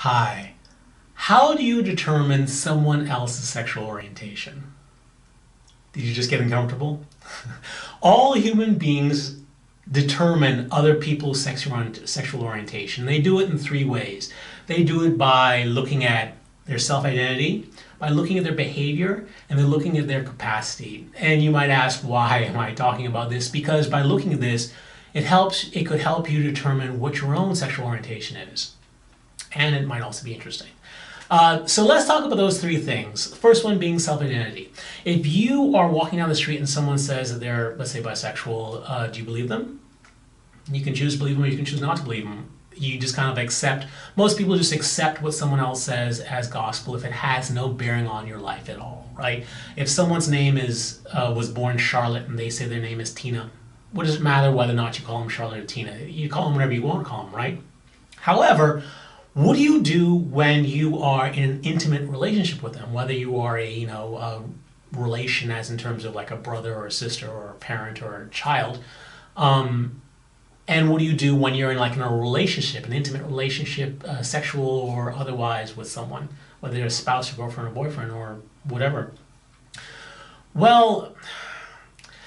Hi. How do you determine someone else's sexual orientation? Did you just get uncomfortable? All human beings determine other people's sexual orientation. They do it in three ways. They do it by looking at their self-identity, by looking at their behavior, and then looking at their capacity. And you might ask, why am I talking about this? Because by looking at this, it could help you determine what your own sexual orientation is. And it might also be interesting. So let's talk about those three things. The first one being self-identity. If you are walking down the street and someone says that they're, let's say, bisexual, do you believe them? You can choose to believe them or you can choose not to believe them. You just kind of accept, most people just accept what someone else says as gospel if it has no bearing on your life at all, right? If someone's name was born Charlotte and they say their name is Tina, what does it matter whether or not you call them Charlotte or Tina? You call them whatever you want to call them, right? However, what do you do when you are in an intimate relationship with them? Whether you are a relation, as in terms of like a brother or a sister or a parent or a child, and what do you do when you're in a relationship, an intimate relationship, sexual or otherwise, with someone, whether they're a spouse or girlfriend or boyfriend or whatever? Well,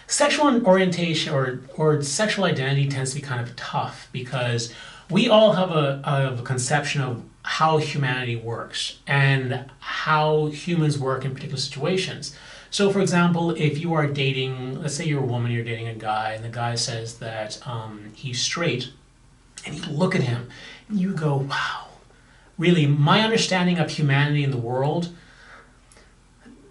sexual orientation or sexual identity tends to be kind of tough because we all have a conception of how humanity works and how humans work in particular situations. So for example, if you are dating, let's say you're a woman, you're dating a guy, and the guy says that he's straight, and you look at him and you go, wow, really, my understanding of humanity in the world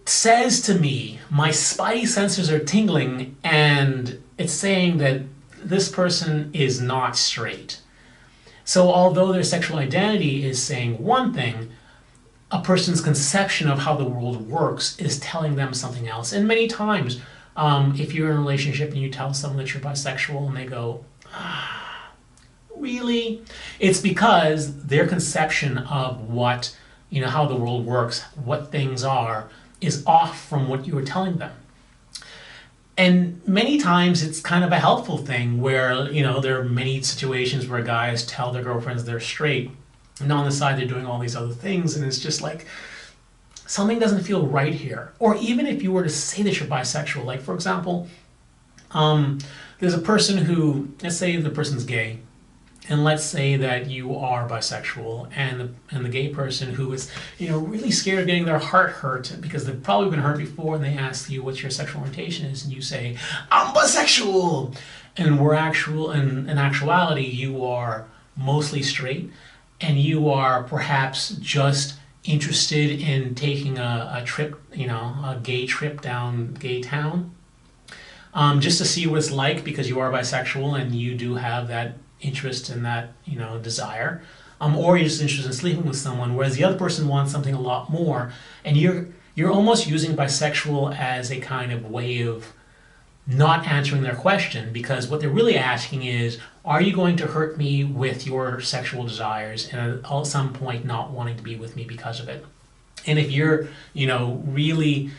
says to me, my spidey senses are tingling, and it's saying that this person is not straight. So although their sexual identity is saying one thing, a person's conception of how the world works is telling them something else. And many times, if you're in a relationship and you tell someone that you're bisexual and they go, really? It's because their conception of what, how the world works, what things are, is off from what you were telling them. And many times it's kind of a helpful thing where, there are many situations where guys tell their girlfriends they're straight, and on the side they're doing all these other things, and it's just like, something doesn't feel right here. Or even if you were to say that you're bisexual, like for example, there's a person who, let's say the person's gay, and let's say that you are bisexual, and the gay person who is, really scared of getting their heart hurt because they've probably been hurt before, and they ask you what your sexual orientation is, and you say, I'm bisexual, and in actuality, you are mostly straight, and you are perhaps just interested in taking a trip, a gay trip down gay town, just to see what it's like because you are bisexual and you do have that interest in that, desire, or you're just interested in sleeping with someone, whereas the other person wants something a lot more, and you're almost using bisexual as a kind of way of not answering their question, because what they're really asking is, are you going to hurt me with your sexual desires and at some point not wanting to be with me because of it? And if you're, really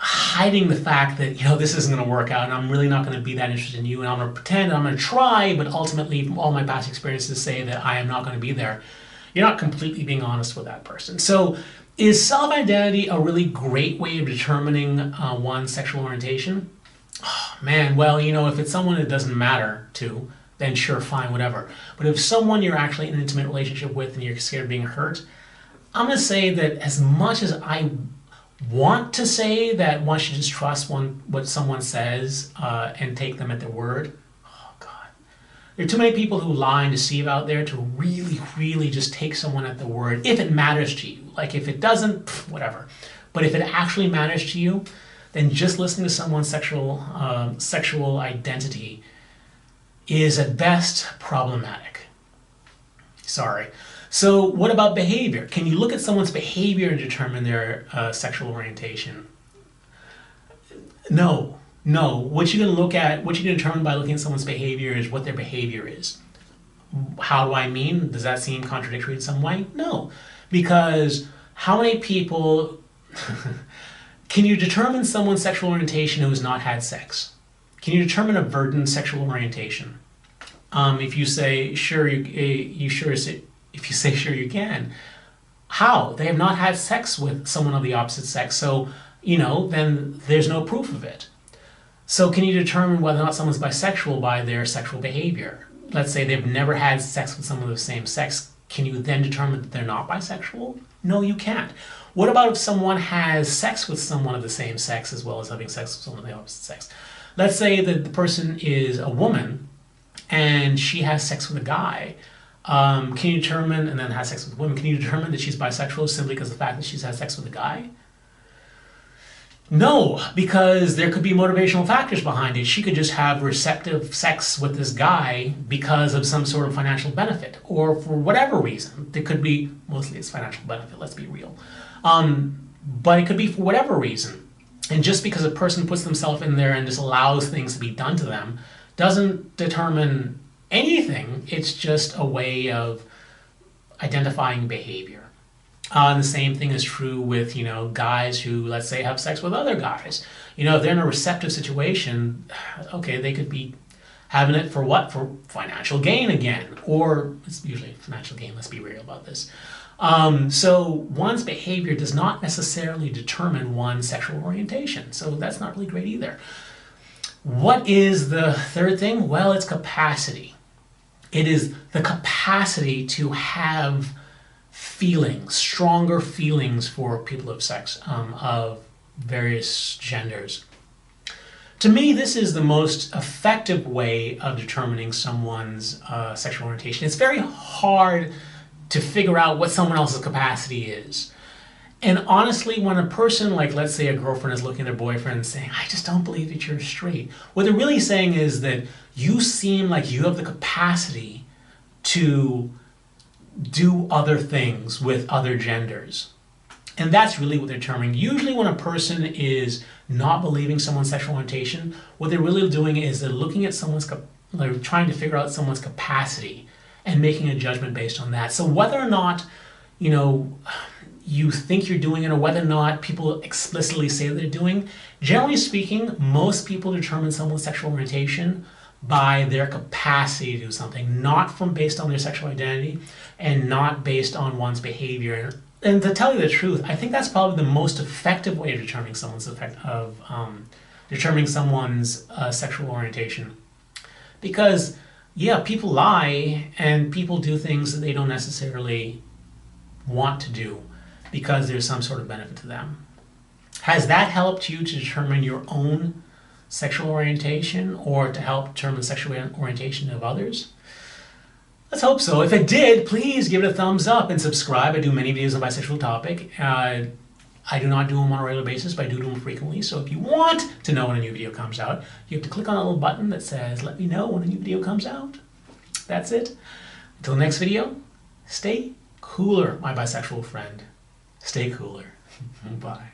hiding the fact that, this isn't going to work out and I'm really not going to be that interested in you and I'm going to pretend I'm going to try, but ultimately all my past experiences say that I am not going to be there, you're not completely being honest with that person. So is self-identity a really great way of determining one's sexual orientation? Oh, man, well, if it's someone it doesn't matter to, then sure, fine, whatever. But if someone you're actually in an intimate relationship with and you're scared of being hurt, I'm going to say that as much as I want to say that one should just trust what someone says and take them at their word, oh God. There are too many people who lie and deceive out there to really, really just take someone at their word if it matters to you. Like if it doesn't, whatever. But if it actually matters to you, then just listening to someone's sexual identity is at best problematic. Sorry. So what about behavior? Can you look at someone's behavior and determine their sexual orientation? No. What you're going to determine by looking at someone's behavior is what their behavior is. How do I mean? Does that seem contradictory in some way? No. Because how many people... Can you determine someone's sexual orientation who has not had sex? Can you determine a virgin's sexual orientation? If you say, sure, If you say sure you can, how? They have not had sex with someone of the opposite sex, so, then there's no proof of it. So can you determine whether or not someone's bisexual by their sexual behavior? Let's say they've never had sex with someone of the same sex. Can you then determine that they're not bisexual? No, you can't. What about if someone has sex with someone of the same sex as well as having sex with someone of the opposite sex? Let's say that the person is a woman and she has sex with a guy. Can you determine, and then has sex with women, can you determine that she's bisexual simply because of the fact that she's had sex with a guy? No, because there could be motivational factors behind it. She could just have receptive sex with this guy because of some sort of financial benefit, or for whatever reason. It could be, mostly it's financial benefit, let's be real. But it could be for whatever reason. And just because a person puts themselves in there and just allows things to be done to them doesn't determine anything. It's just a way of identifying behavior. And the same thing is true with, guys who, let's say, have sex with other guys. If they're in a receptive situation, okay, they could be having it for what? For financial gain again. Or it's usually financial gain, let's be real about this. So one's behavior does not necessarily determine one's sexual orientation. So that's not really great either. What is the third thing? Well, it's capacity. It is the capacity to have feelings, stronger feelings for people of sex, of various genders. To me, this is the most effective way of determining someone's sexual orientation. It's very hard to figure out what someone else's capacity is. And honestly, when a person, like let's say a girlfriend is looking at their boyfriend and saying, I just don't believe that you're straight, what they're really saying is that you seem like you have the capacity to do other things with other genders. And that's really what they're determining. Usually when a person is not believing someone's sexual orientation, what they're really doing is they're looking at they're trying to figure out someone's capacity and making a judgment based on that. So whether or not, you think you're doing it or whether or not people explicitly say they're doing, generally speaking, most people determine someone's sexual orientation by their capacity to do something, not based on their sexual identity and not based on one's behavior. And to tell you the truth, I think that's probably the most effective way of determining someone's sexual orientation. Because, yeah, people lie and people do things that they don't necessarily want to do because there's some sort of benefit to them. Has that helped you to determine your own sexual orientation or to help determine the sexual orientation of others? Let's hope so. If it did, please give it a thumbs up and subscribe. I do many videos on bisexual topic. I do not do them on a regular basis, but I do them frequently. So if you want to know when a new video comes out, you have to click on a little button that says, let me know when a new video comes out. That's it. Until next video, stay cooler, my bisexual friend. Stay cooler. Bye.